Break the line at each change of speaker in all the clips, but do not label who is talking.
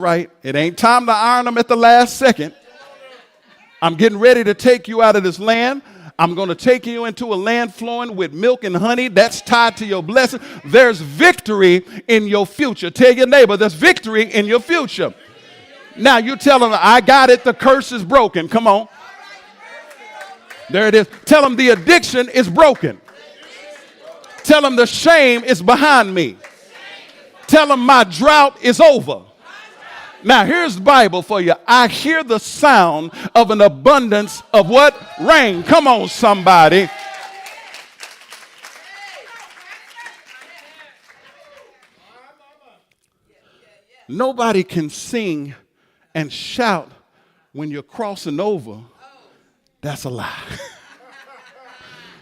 Right? It ain't time to iron them at the last second. I'm getting ready to take you out of this land. I'm going to take you into a land flowing with milk and honey. That's tied to your blessing. There's victory in your future. Tell your neighbor, there's victory in your future. Now you tell them, I got it. The curse is broken. Come on. There it is. Tell them the addiction is broken. Tell them the shame is behind me. Tell them my drought is over. Now, here's the Bible for you. I hear the sound of an abundance of what? Rain. Come on, somebody. Nobody can sing and shout when you're crossing over. That's a lie.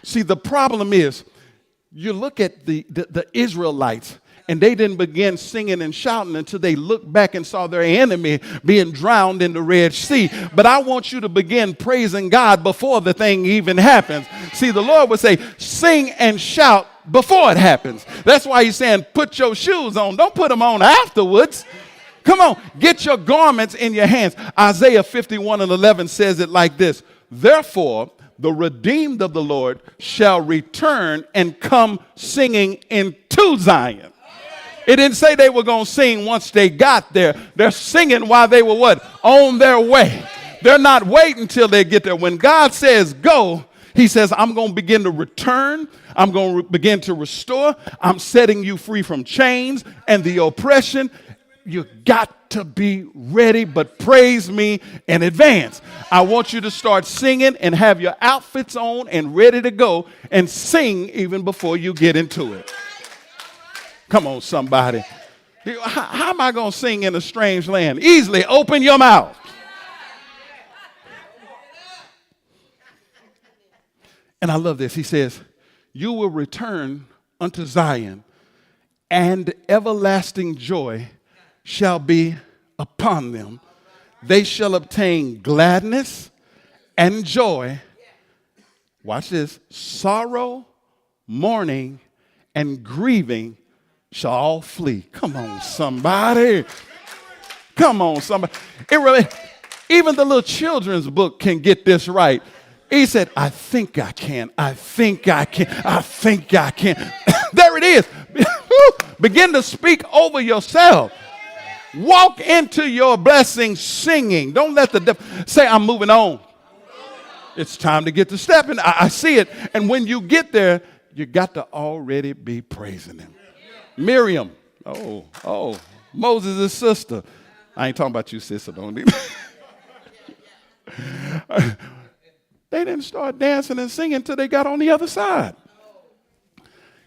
See, the problem is, you look at the Israelites, and they didn't begin singing and shouting until they looked back and saw their enemy being drowned in the Red Sea. But I want you to begin praising God before the thing even happens. See, the Lord would say, sing and shout before it happens. That's why he's saying, put your shoes on. Don't put them on afterwards. Come on, get your garments in your hands. Isaiah 51:11 says it like this. Therefore, the redeemed of the Lord shall return and come singing into Zion. It didn't say they were going to sing once they got there. They're singing while they were what? On their way. They're not waiting till they get there. When God says go, he says, I'm going to begin to return. I'm going to begin to restore. I'm setting you free from chains and the oppression. You got to be ready, but praise me in advance. I want you to start singing and have your outfits on and ready to go and sing even before you get into it. Come on, somebody. How am I going to sing in a strange land? Easily open your mouth. And I love this. He says, you will return unto Zion, and everlasting joy shall be upon them. They shall obtain gladness and joy. Watch this. Sorrow, mourning, and grieving shall all flee. Come on, somebody. Come on, somebody. Even the little children's book can get this right. He said, I think I can. I think I can. I think I can. There it is. Begin to speak over yourself. Walk into your blessing singing. Don't let the devil say, I'm moving on. It's time to get to stepping. I see it. And when you get there, you got to already be praising him. Miriam. Moses' sister. I ain't talking about you, sister. Don't even. They didn't start dancing and singing until they got on the other side.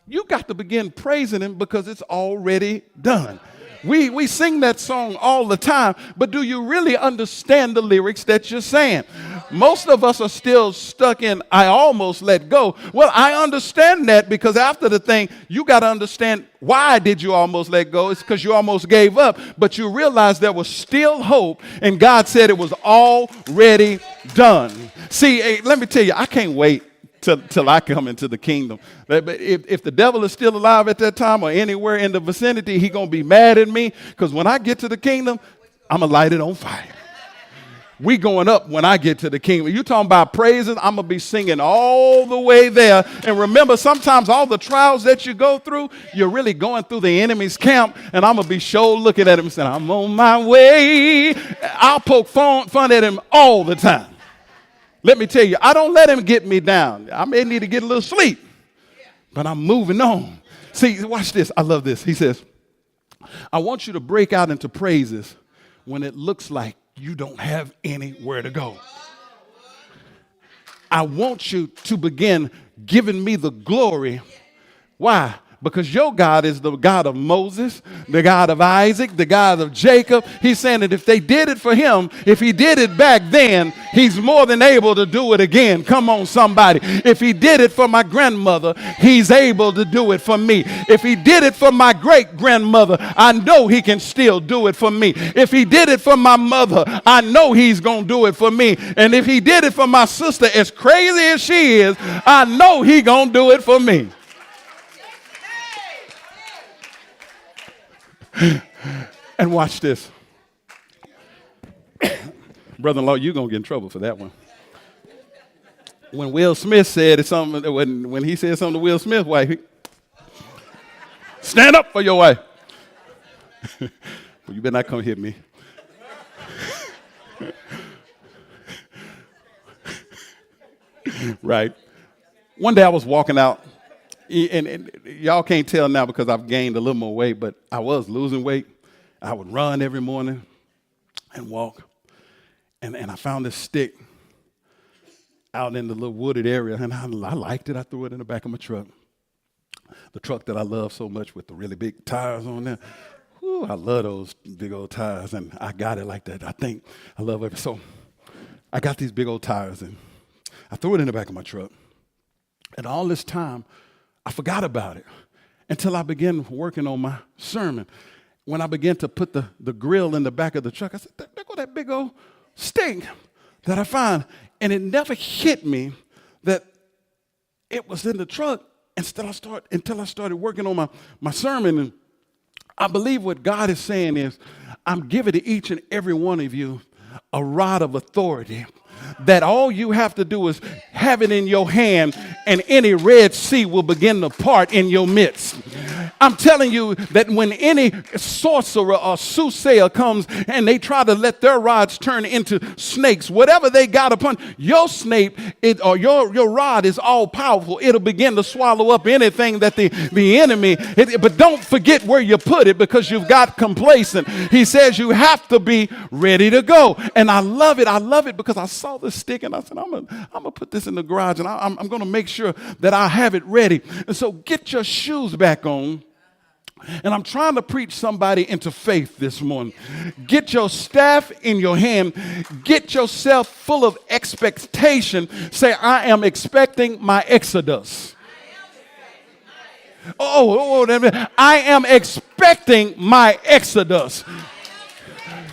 You got to begin praising him because it's already done. We sing that song all the time, but do you really understand the lyrics that you're saying? Most of us are still stuck in, I almost let go. Well, I understand that because after the thing, you got to understand why did you almost let go? It's because you almost gave up, but you realized there was still hope, and God said it was already done. See, let me tell you, I can't wait till I come into the kingdom. If the devil is still alive at that time or anywhere in the vicinity, he's going to be mad at me because when I get to the kingdom, I'm going to light it on fire. We going up when I get to the kingdom. You talking about praises, I'm going to be singing all the way there. And remember, sometimes all the trials that you go through, you're really going through the enemy's camp, and I'm going to be sure looking at him and saying, I'm on my way. I'll poke fun at him all the time. Let me tell you, I don't let him get me down. I may need to get a little sleep, but I'm moving on. See, watch this. I love this. He says, I want you to break out into praises when it looks like you don't have anywhere to go. I want you to begin giving me the glory. Why? Because your God is the God of Moses, the God of Isaac, the God of Jacob. He's saying that if they did it for him, if he did it back then, he's more than able to do it again. Come on, somebody. If he did it for my grandmother, he's able to do it for me. If he did it for my great-grandmother, I know he can still do it for me. If he did it for my mother, I know he's going to do it for me. And if he did it for my sister, as crazy as she is, I know he's going to do it for me. And watch this. Brother-in-law, you're going to get in trouble for that one. When Will Smith said something, when he said something to Will Smith's wife, stand up for your wife. Well, you better not come hit me. Right. One day I was walking out, and y'all can't tell now because I've gained a little more weight, but I was losing weight. I would run every morning and walk, and I found this stick out in the little wooded area, and I liked it. I threw it in the back of my truck, the truck that I love so much with the really big tires on there. Whew, I love those big old tires, and I got it like that. I think I love it. So I got these big old tires, and I threw it in the back of my truck. And all this time, I forgot about it until I began working on my sermon. When I began to put the grill in the back of the truck, I said, there go that big old stick that I found. And it never hit me that it was in the truck until I started working on my sermon. And I believe what God is saying is, I'm giving to each and every one of you a rod of authority that all you have to do is have it in your hand, and any Red Sea will begin to part in your midst. I'm telling you that when any sorcerer or soothsayer comes and they try to let their rods turn into snakes, whatever they got upon your snake or your rod is all powerful. It'll begin to swallow up anything that the enemy. But don't forget where you put it, because you've got complacent. He says you have to be ready to go. And I love it. I love it because I saw the stick and I said, I'm gonna put this in the garage, and I'm going to make sure that I have it ready. And so get your shoes back on. And I'm trying to preach somebody into faith this morning. Get your staff in your hand. Get yourself full of expectation. Say, I am expecting my exodus. I am expecting my exodus.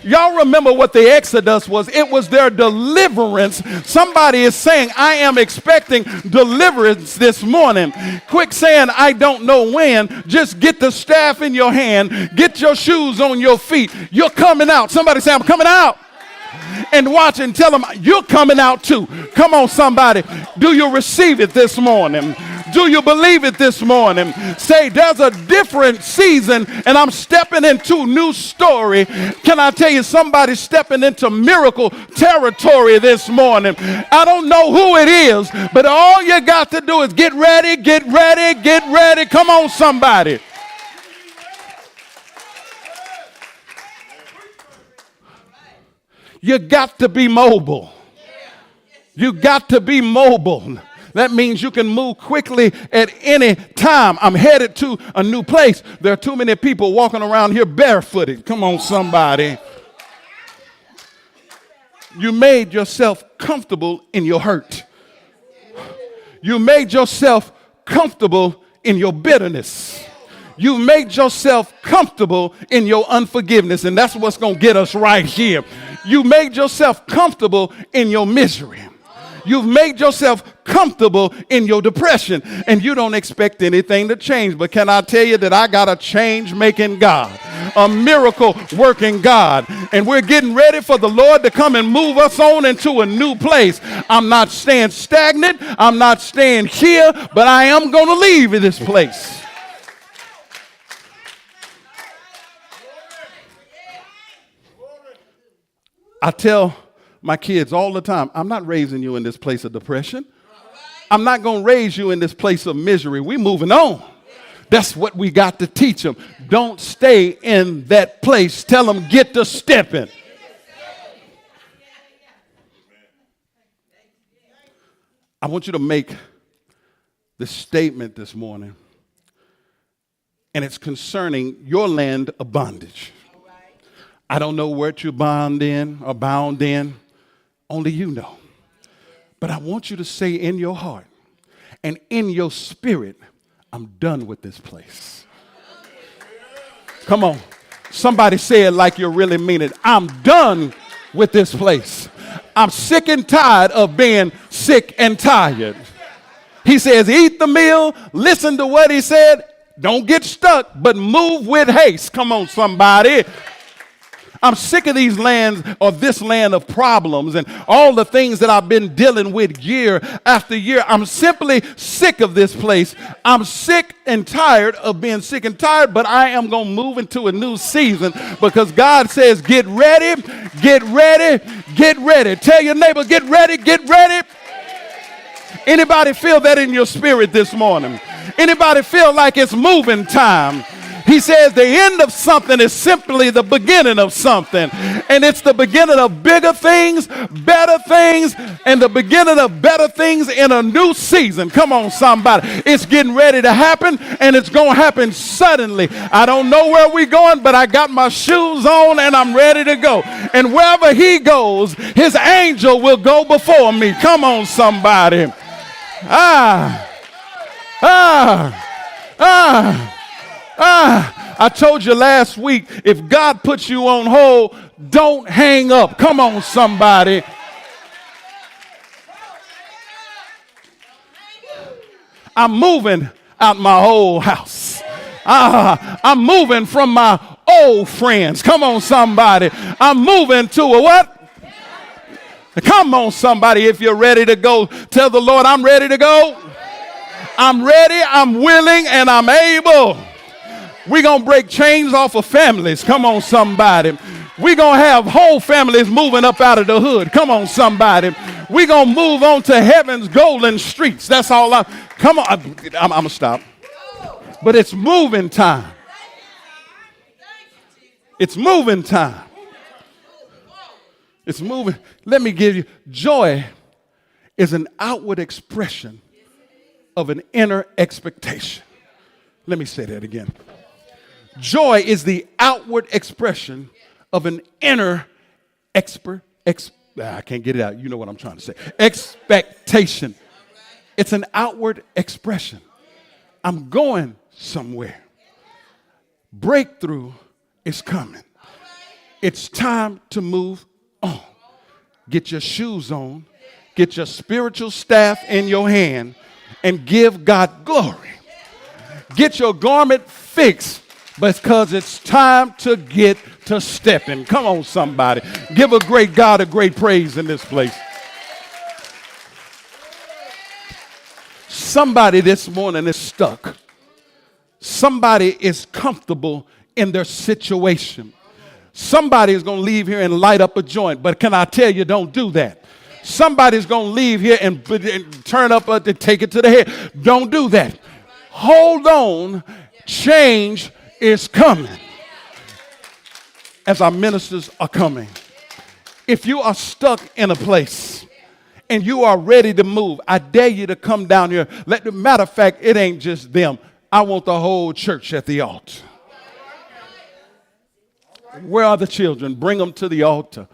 Y'all remember what the Exodus was? It was their deliverance. Somebody is saying, I am expecting deliverance this morning. Quit saying, I don't know when. Just get the staff in your hand. Get your shoes on your feet. You're coming out. Somebody say, I'm coming out. And watch and tell them, you're coming out too. Come on, somebody. Do you receive it this morning? Do you believe it this morning? Say, there's a different season and I'm stepping into a new story. Can I tell you, somebody's stepping into miracle territory this morning. I don't know who it is, but all you got to do is get ready, get ready, get ready. Come on, somebody. You got to be mobile. You got to be mobile. That means you can move quickly at any time. I'm headed to a new place. There are too many people walking around here barefooted. Come on, somebody. You made yourself comfortable in your hurt. You made yourself comfortable in your bitterness. You made yourself comfortable in your unforgiveness, and that's what's going to get us right here. You made yourself comfortable in your misery. You've made yourself comfortable in your depression, and you don't expect anything to change. But can I tell you that I got a change-making God, a miracle-working God, and we're getting ready for the Lord to come and move us on into a new place. I'm not staying stagnant. I'm not staying here, but I am going to leave this place. I tell my kids all the time, I'm not raising you in this place of depression. I'm not going to raise you in this place of misery. We're moving on. That's what we got to teach them. Don't stay in that place. Tell them, get to stepping. I want you to make this statement this morning, and it's concerning your land of bondage. I don't know what you're bound in or bound in. Only you know. But I want you to say in your heart and in your spirit, I'm done with this place. Come on. Somebody say it like you really mean it. I'm done with this place. I'm sick and tired of being sick and tired. He says, eat the meal. Listen to what he said. Don't get stuck, but move with haste. Come on, somebody. I'm sick of these lands or this land of problems and all the things that I've been dealing with year after year. I'm simply sick of this place. I'm sick and tired of being sick and tired, but I am going to move into a new season because God says, get ready, get ready, get ready. Tell your neighbor, get ready, get ready. Anybody feel that in your spirit this morning? Anybody feel like it's moving time? He says the end of something is simply the beginning of something. And it's the beginning of bigger things, better things, and the beginning of better things in a new season. Come on, somebody. It's getting ready to happen, and it's going to happen suddenly. I don't know where we're going, but I got my shoes on, and I'm ready to go. And wherever he goes, his angel will go before me. Come on, somebody. I told you last week, if God puts you on hold, don't hang up. Come on, somebody. I'm moving out my old house. I'm moving from my old friends. Come on, somebody. I'm moving to a what? Come on, somebody. If you're ready to go, tell the Lord, I'm ready to go. I'm ready, I'm willing, and I'm able. We're going to break chains off of families. Come on, somebody. We're going to have whole families moving up out of the hood. Come on, somebody. We're going to move on to heaven's golden streets. That's all come on. I'm going to stop. But it's moving time. It's moving time. It's moving. Let me give you, joy is an outward expression of an inner expectation. Let me say that again. Joy is the outward expression of an inner I can't get it out. You know what I'm trying to say. Expectation. It's an outward expression. I'm going somewhere. Breakthrough is coming. It's time to move on. Get your shoes on. Get your spiritual staff in your hand and give God glory. Get your garment fixed because it's time to get to stepping. Come on, somebody. Give a great God a great praise in this place. Somebody this morning is stuck. Somebody is comfortable in their situation. Somebody is going to leave here and light up a joint, but can I tell you, don't do that. Somebody's going to leave here and turn up and take it to the head. Don't do that. Hold on. Change is coming. As our ministers are coming. If you are stuck in a place and you are ready to move, I dare you to come down here. Matter of fact, it ain't just them. I want the whole church at the altar. Where are the children? Bring them to the altar.